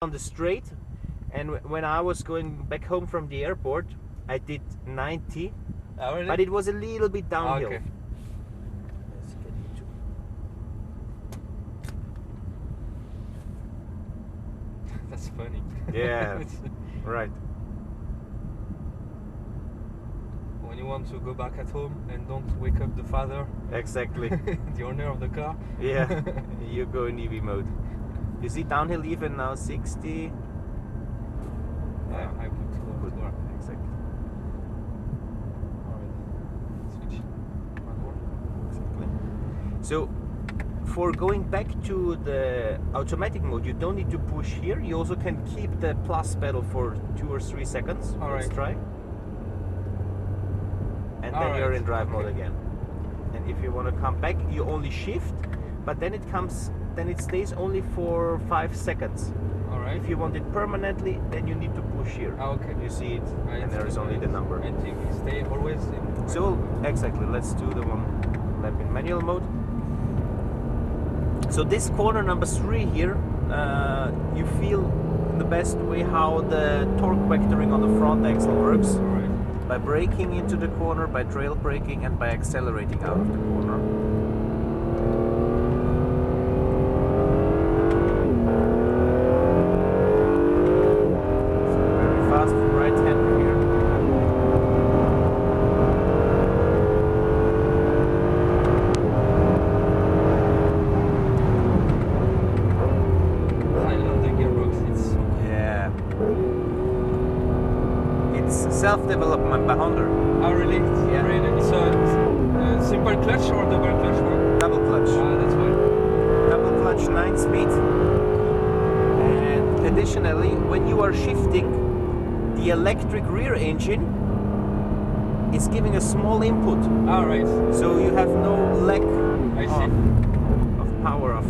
on the straight, and when I was going back home from the airport, I did 90, Really? but it was a little bit downhill. Okay. Let's get into. That's funny. Yeah, right. When you want to go back at home and don't wake up the father, Exactly. the owner of the car. Yeah, you go in EV mode. You see downhill even now 60. Yeah, I put Good. to work. Exactly. Alright. Switch. Manual. Exactly. So for going back to the automatic mode, you don't need to push here. You also can keep the plus pedal for 2 or 3 seconds. All Let's right. try. And All then you're right. in drive mode Okay. again. And if you want to come back, you only shift, but then it stays only for 5 seconds. Alright. If you want it permanently, then you need to push here. Okay. You see it, Right. and there is only the number. I think we stay always in. So exactly, let's do the one lap in manual mode. So this corner number 3 here, you feel in the best way how the torque vectoring on the front axle works. Alright. By braking into the corner, by trail braking, and by accelerating out of the corner. So very fast right hand here. I love the gearbox. It's so cool. Yeah. It's self-development by Honda. Oh really? Yeah. Really? It's a simple clutch or double clutch one? Double clutch. Ah, that's why. Double clutch 9-speed. And additionally, when you are shifting, the electric rear engine is giving a small input. Alright. So you have no lack I see. of power of.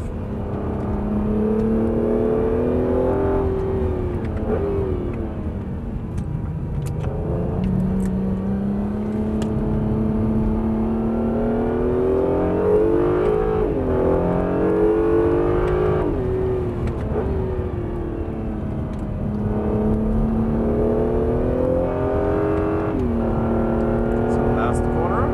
So last corner,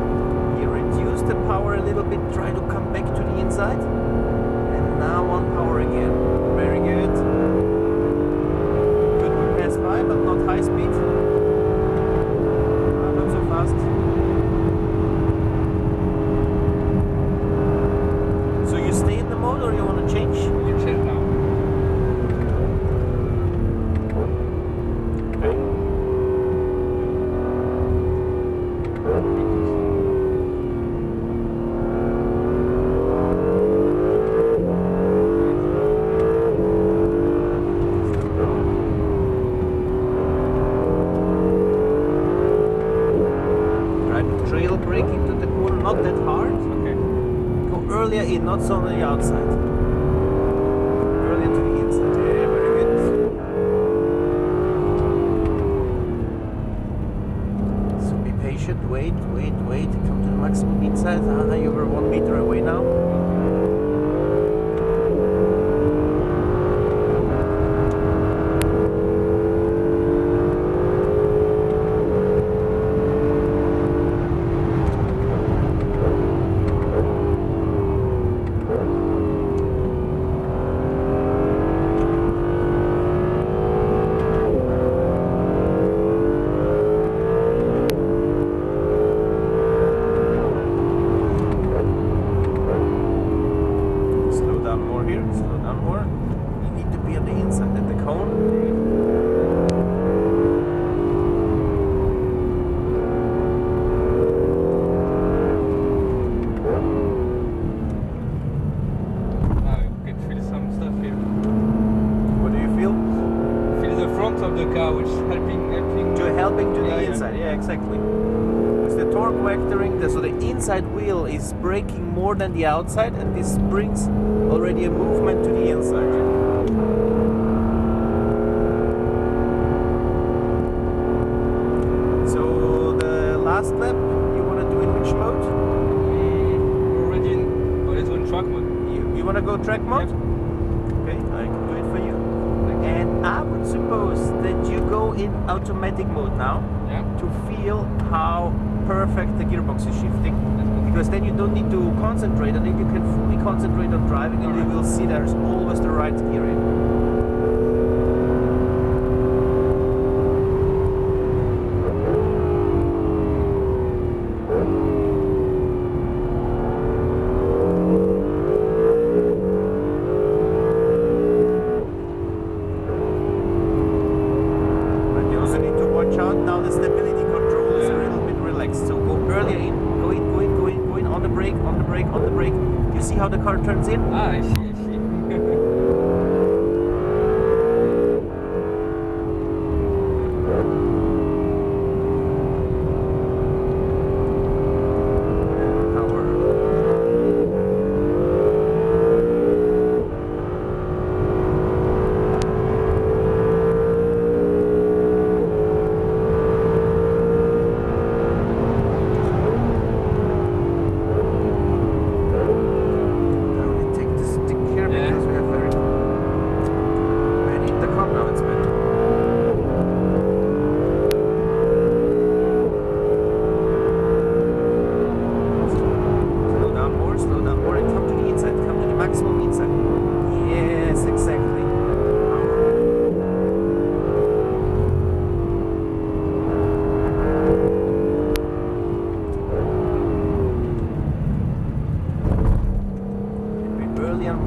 you reduce the power a little bit, try to come back to the inside, and now on power again. Very good. Good, we pass by, but not high speed. Not so fast. So you stay in the mode or you want to change? You change now. Okay. Try to trail brake into the corner, not that hard. Okay. Go earlier in, not so on the outside. Earlier to the inside. Yeah, very good. So be patient, wait. Come to the maximum inside. You were 1 meter away now. Slow down more here, slow down more. You need to be on the inside at the cone. Now you can feel some stuff here. What do you feel? Feel the front of the car, which is helping. Helping to Yeah, the yeah. inside, yeah, exactly. It's the torque vectoring, so the inside wheel is braking more than the outside, and this brings already a movement to the inside. So the last lap, you want to do in which mode? We're already in. Let's go in track mode. You want to go track mode? Yep. Okay, I can do it for you. And I would suppose that you go in automatic mode now Yeah. to feel how perfect the gearbox is shifting. Because then you don't need to concentrate on it, you can fully concentrate on driving and you will see there's always the right gear in. But you also need to watch out now, the stability control is a little bit relaxed. So go earlier in, go in, on the brake, on the brake, on the brake. You see how the car turns in? Ah, I see.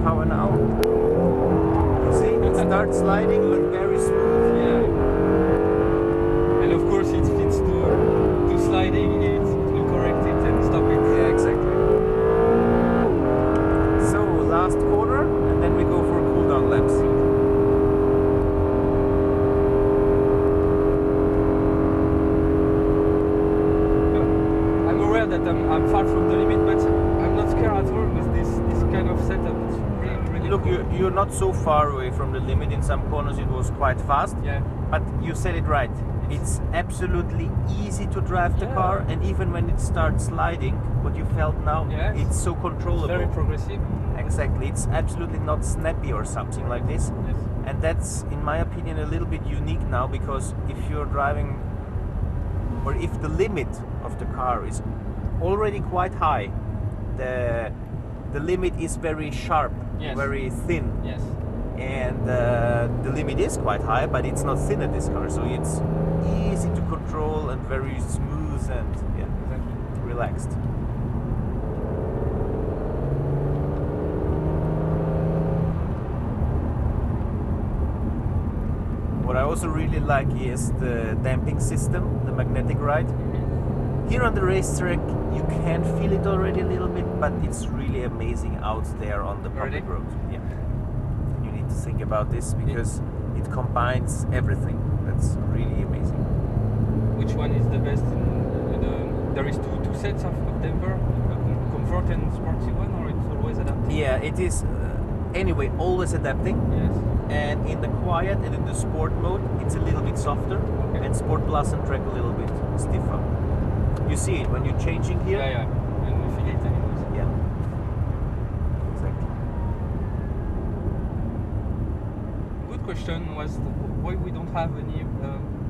Power now. You see, it starts sliding, but very smooth. Yeah. And of course, it fits to sliding. It will correct it and stop it. Yeah, exactly. So last corner, and then we go for cool down laps. I'm aware that I'm far from the limit, but I'm not scared at all with this kind of setup. It's really Look, cool. you're not so far away from the limit. In some corners it was quite fast. Yeah. But you said it right. It's absolutely easy to drive the Yeah. car, and even when it starts sliding, what you felt now, Yes. it's so controllable. Very progressive. Exactly. It's absolutely not snappy or something like this. Yes. And that's, in my opinion, a little bit unique now, because if you're driving, or if the limit of the car is already quite high, the limit is very sharp, Yes. very thin, Yes. and the limit is quite high, but it's not thin in this car, so it's easy to control and very smooth and Exactly. relaxed. What I also really like is the damping system, the magnetic ride. Here on the racetrack, you can feel it already a little bit, but it's really amazing out there on the public Really? road. Yeah. You need to think about this because it combines everything. That's really amazing. Which one is the best? There is two sets of damper, comfort and sporty one, or it's always adaptive? Yeah, it is anyway always adapting. Yes. And in the quiet and in the sport mode, it's a little bit softer, Okay. and Sport Plus and Track a little bit stiffer. You see it when you're changing here. Yeah. And we feel it anyways. Yeah. Exactly. Good question was why we don't have any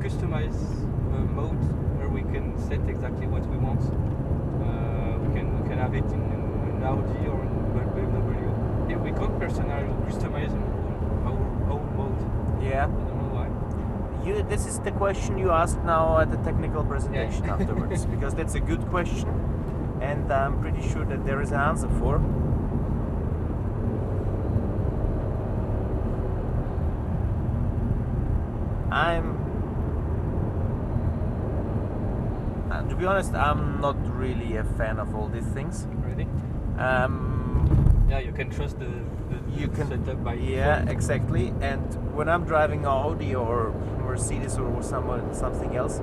customized mode where we can set exactly what we want. We can have it in an Audi or in BMW. If we can't personally customize our own mode. Yeah. I don't know why. This is the question you asked now at the technical presentation Yeah. afterwards, because that's a good question, and I'm pretty sure that there is an answer for. To be honest, I'm not really a fan of all these things. Ready? Yeah, you can trust the You can, setup by yeah, default. exactly. And when I'm driving Audi or Mercedes or something else,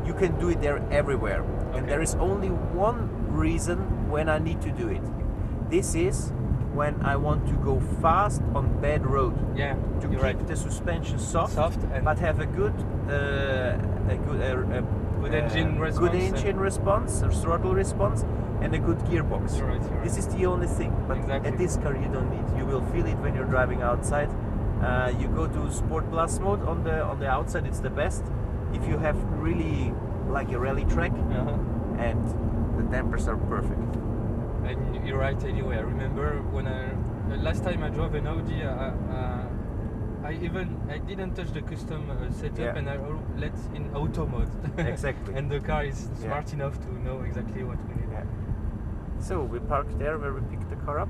you can do it there everywhere. And Okay. there is only one reason when I need to do it. This is when I want to go fast on bad road. Yeah, To you're keep right. the suspension soft, And but have a good good engine response. good engine response, or throttle response, and a good gearbox. You're right. This is the only thing, but Exactly. at this car you don't need. You will feel it when you're driving outside. You go to Sport Plus mode on the outside. It's the best. If you have really like a rally track, and the dampers are perfect. And you're right anyway. I remember when last time I drove an Audi, I didn't touch the custom setup, Yeah. and I let in auto mode. Exactly. And the car is Yeah. smart enough to know exactly what we need. Yeah. So we park there where we picked the car up.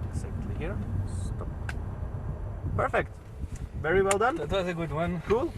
Exactly here. Stop. Perfect. Very well done. That was a good one. Cool.